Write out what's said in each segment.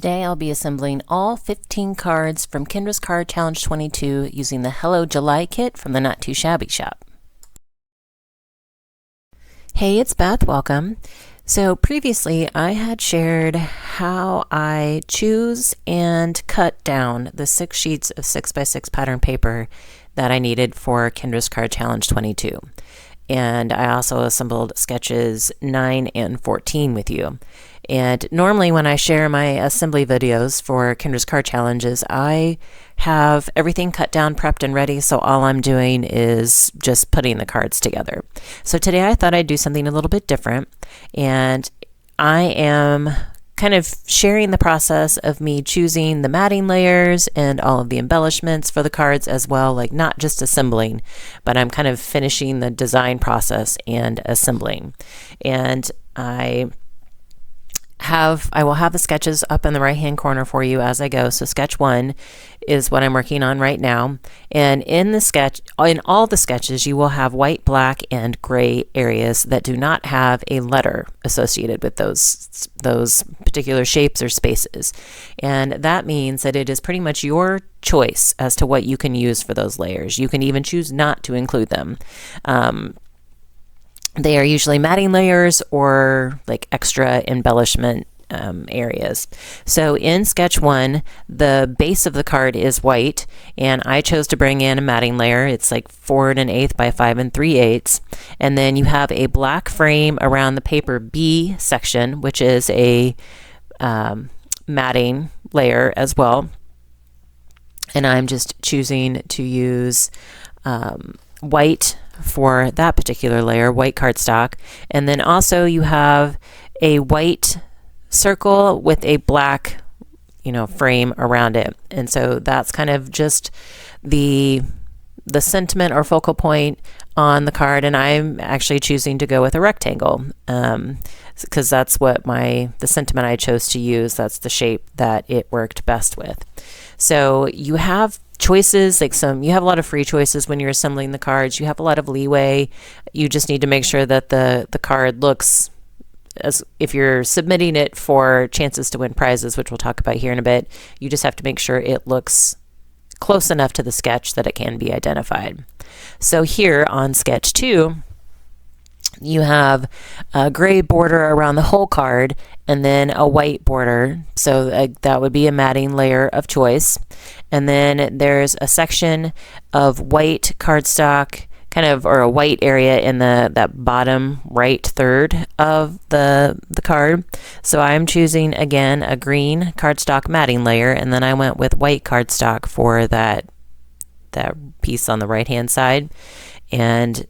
Today I'll be assembling all 15 cards from Kendra's Card Challenge 22 using the Hello July kit from the Not Too Shabby shop. Hey, it's Beth, welcome. So previously I had shared how I choose and cut down the 6 sheets of 6x6 pattern paper that I needed for Kendra's Card Challenge 22. And I also assembled sketches 9 and 14 with you. And normally when I share my assembly videos for Kendra's Card Challenges, I have everything cut down, prepped, and ready, so all I'm doing is just putting the cards together. So today I thought I'd do something a little bit different, and I am kind of sharing the process of me choosing the matting layers and all of the embellishments for the cards as well, like not just assembling, but I'm kind of finishing the design process and assembling. And I will have the sketches up in the right hand corner for you as I go. So sketch 1 is what I'm working on right now, and in all the sketches you will have white, black, and gray areas that do not have a letter associated with those particular shapes or spaces, and that means that it is pretty much your choice as to what you can use for those layers. You can even choose not to include them. They are usually matting layers or like extra embellishment areas. So in sketch 1, the base of the card is white, and I chose to bring in a matting layer. It's like 4 1/8 by 5 3/8, and then you have a black frame around the paper B section, which is a matting layer as well. And I'm just choosing to use white for that particular layer, white cardstock. And then also you have a white circle with a black, frame around it. And so that's kind of just the sentiment or focal point on the card. And I'm actually choosing to go with a rectangle because that's what the sentiment I chose to use. That's the shape that it worked best with. So you have choices, you have a lot of free choices when you're assembling the cards. You have a lot of leeway. You just need to make sure that the card looks, as if you're submitting it for chances to win prizes, which we'll talk about here in a bit, you just have to make sure it looks close enough to the sketch that it can be identified. So here on sketch 2, you have a gray border around the whole card and then a white border. So that would be a matting layer of choice. And then there's a section of white cardstock, or a white area in that bottom right third of the card. So I'm choosing again a green cardstock matting layer, and then I went with white cardstock for that piece on the right hand side. And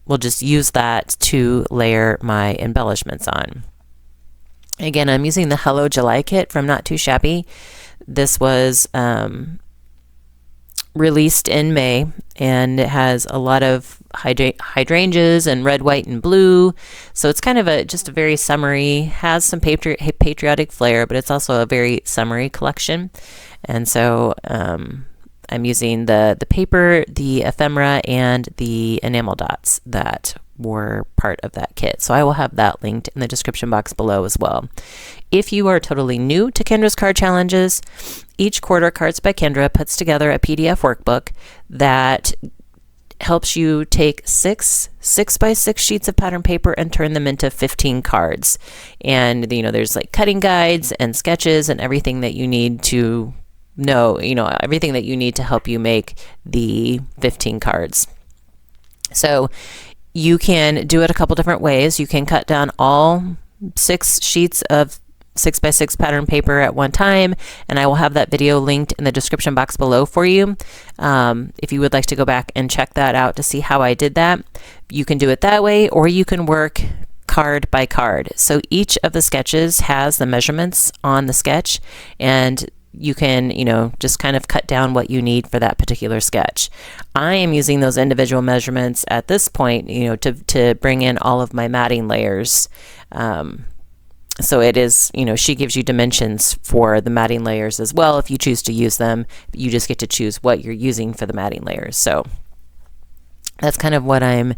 we'll just use that to layer my embellishments on. Again, I'm using the Hello July kit from Not Too Shabby. This was released in May, and it has a lot of hydrangeas and red, white, and blue. So it's kind of just a very summery, has some patriotic flair, but it's also a very summery collection. And so I'm using the paper, the ephemera, and the enamel dots that were part of that kit. So I will have that linked in the description box below as well. If you are totally new to Kendra's Card Challenges, each quarter Cards by Kendra puts together a PDF workbook that helps you take 6x6 sheets of pattern paper and turn them into 15 cards. And there's like cutting guides and sketches and everything that you need to know, everything that you need to help you make the 15 cards. So you can do it a couple different ways. You can cut down all 6 sheets of 6x6 pattern paper at one time, and I will have that video linked in the description box below for you. If you would like to go back and check that out to see how I did that, you can do it that way, or you can work card by card. So each of the sketches has the measurements on the sketch, and you can, just kind of cut down what you need for that particular sketch. I am using those individual measurements at this point, to bring in all of my matting layers. So it is, she gives you dimensions for the matting layers as well. If you choose to use them, you just get to choose what you're using for the matting layers. So that's kind of what I'm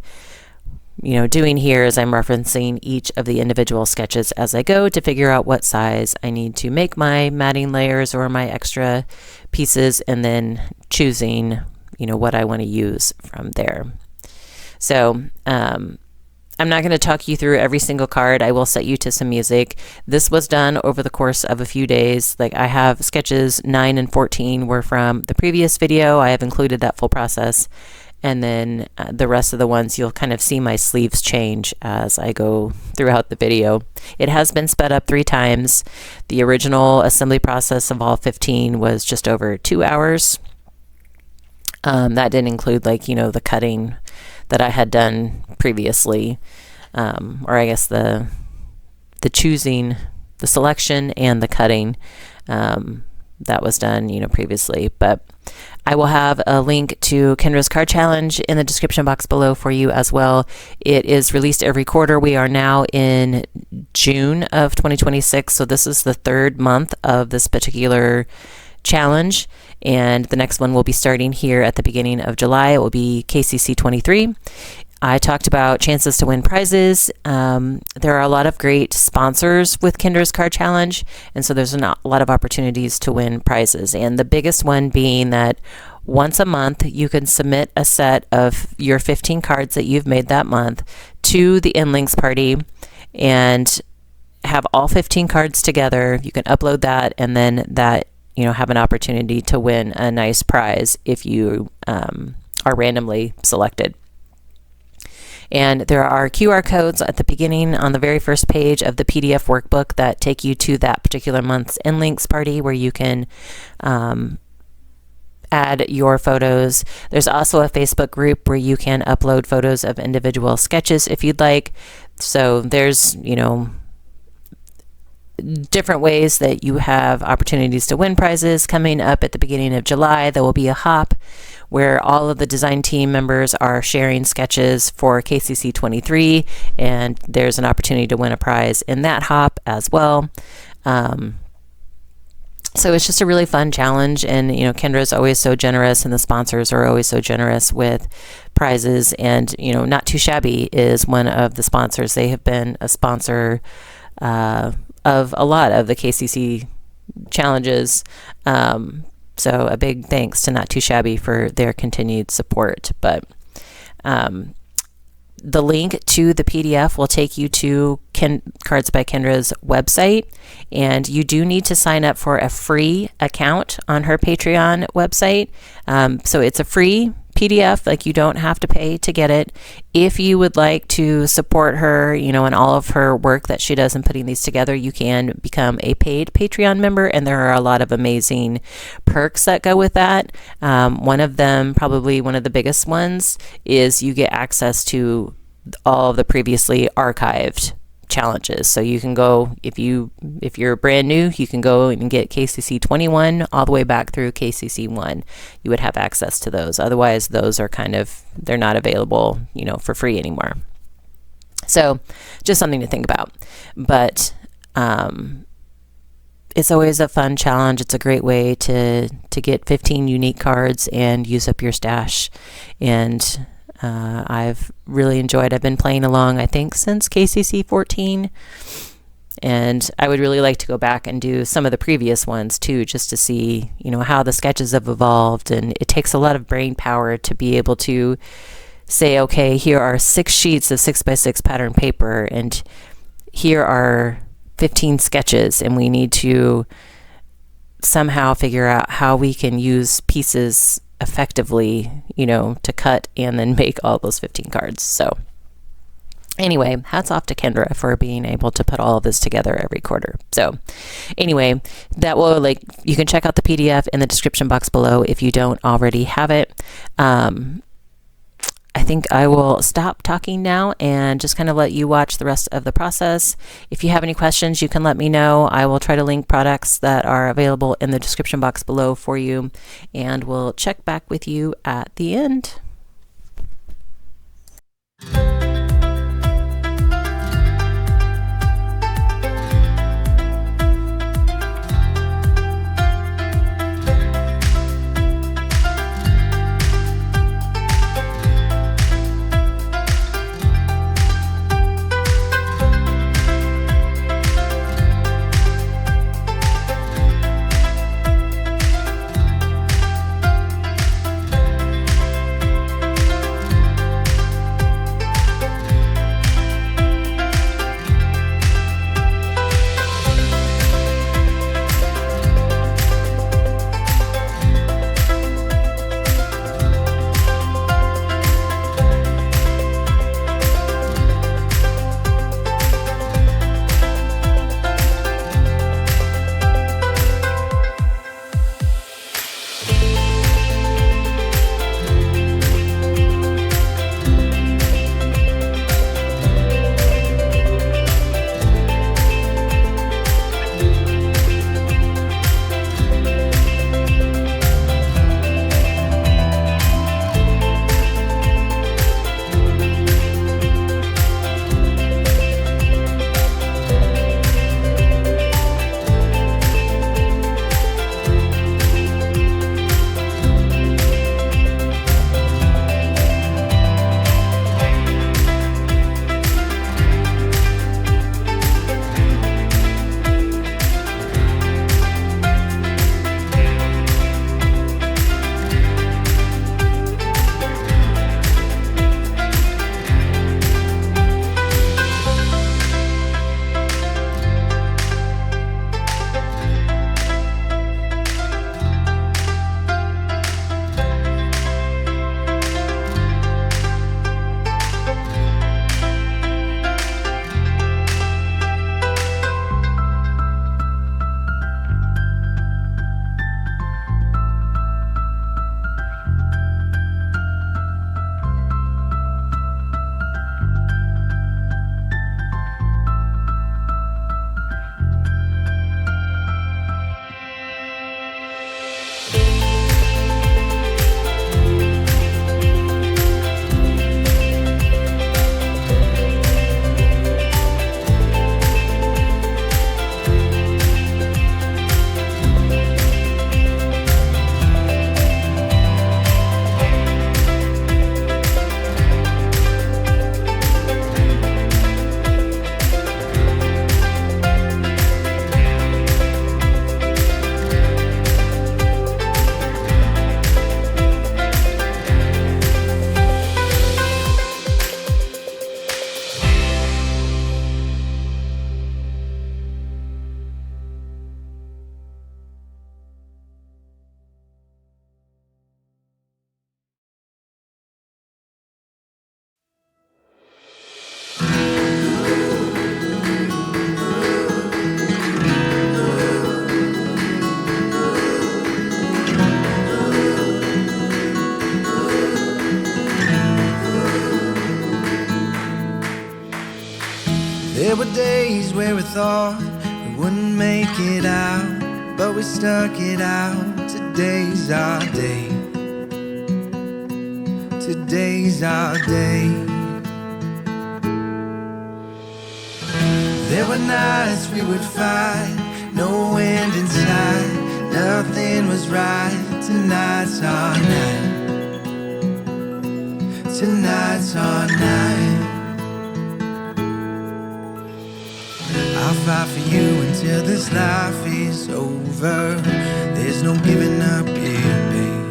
doing here is I'm referencing each of the individual sketches as I go to figure out what size I need to make my matting layers or my extra pieces, and then choosing, what I want to use from there. So, I'm not going to talk you through every single card. I will set you to some music. This was done over the course of a few days. Like, I have sketches 9 and 14 were from the previous video. I have included that full process. And then the rest of the ones, you'll kind of see my sleeves change as I go throughout the video. It has been sped up 3 times. The original assembly process of all 15 was just over 2 hours. That didn't include the cutting that I had done previously, or I guess the choosing, the selection, and the cutting that was done previously. But I will have a link to Kendra's card challenge in the description box below for you as well. It is released every quarter. We are now in June of 2026, so this is the 3rd month of this particular challenge, and the next one will be starting here at the beginning of July. It will be KCC23. I talked about chances to win prizes. There are a lot of great sponsors with Kendra's Card Challenge, and so there's a lot of opportunities to win prizes. And the biggest one being that once a month, you can submit a set of your 15 cards that you've made that month to the InLinkz party and have all 15 cards together. You can upload that, and then that have an opportunity to win a nice prize if you are randomly selected. And there are QR codes at the beginning on the very first page of the PDF workbook that take you to that particular month's InLinkz party, where you can add your photos. There's also a Facebook group where you can upload photos of individual sketches if you'd like. So there's, different ways that you have opportunities to win prizes. Coming up at the beginning of July, there will be a hop where all of the design team members are sharing sketches for KCC23, and there's an opportunity to win a prize in that hop as well. So it's just a really fun challenge, and Kendra is always so generous, and the sponsors are always so generous with prizes. And Not Too Shabby is one of the sponsors. They have been a sponsor of a lot of the KCC challenges. So a big thanks to Not Too Shabby for their continued support. But the link to the PDF will take you to Cards by Kendra's website, and you do need to sign up for a free account on her Patreon website. So it's a free PDF, you don't have to pay to get it. If you would like to support her, and all of her work that she does in putting these together, you can become a paid Patreon member, and there are a lot of amazing perks that go with that. One of them, probably one of the biggest ones, is you get access to all of the previously archived challenges. So you can go, if you're brand new, you can go and get KCC 21 all the way back through KCC 1. You would have access to those. Otherwise, those are they're not available, for free anymore. So just something to think about. But it's always a fun challenge. It's a great way to get 15 unique cards and use up your stash. And I've really enjoyed. I've been playing along, I think, since KCC 14, and I would really like to go back and do some of the previous ones too, just to see, how the sketches have evolved. And it takes a lot of brain power to be able to say, okay, here are 6 sheets of 6x6 pattern paper, and here are 15 sketches, and we need to somehow figure out how we can use pieces effectively, to cut and then make all those 15 cards. So anyway, hats off to Kendra for being able to put all of this together every quarter. So anyway, that will you can check out the PDF in the description box below if you don't already have it. I think I will stop talking now and just kind of let you watch the rest of the process. If you have any questions, you can let me know. I will try to link products that are available in the description box below for you, and we'll check back with you at the end. days where we thought we wouldn't make it out, but we stuck it out. Today's our day. Today's our day. There were nights we would fight, no end in sight, nothing was right. Tonight's our night. Tonight's our night. I'll fight for you until this life is over. There's no giving up here, babe.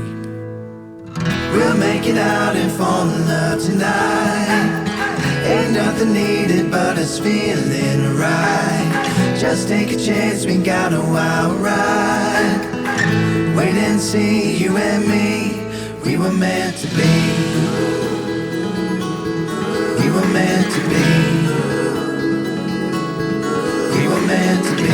We'll make it out and fall in love tonight. Ain't nothing needed but us feeling right. Just take a chance, we got a wild ride. Wait and see, you and me, we were meant to be. We were meant to be. We were meant to be.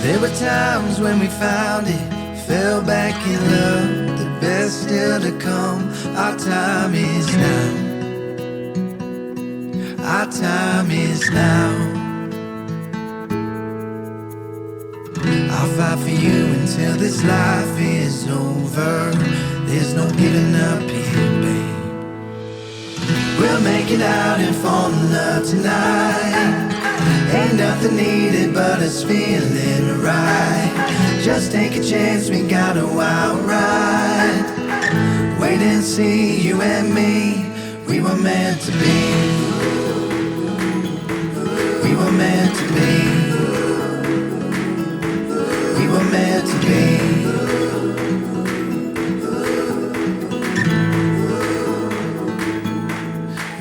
There were times when we found it, fell back in love, the best still to come. Our time is now. Our time is now. I'll fight for you until this life is over. There's no giving up here, babe. We'll make it out and fall in love tonight. Ain't nothing needed but us feeling right. Just take a chance, we got a wild ride. Wait and see, you and me, we were meant to be. We were meant to be. We were meant to be.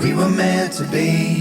We were meant to be.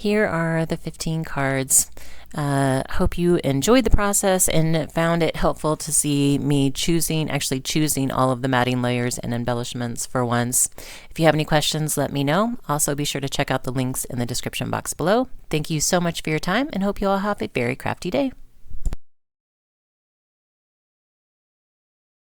here are the 15 cards. Hope you enjoyed the process and found it helpful to see me actually choosing all of the matting layers and embellishments for once. If you have any questions, let me know. Also, be sure to check out the links in the description box below. Thank you so much for your time and hope you all have a very crafty day.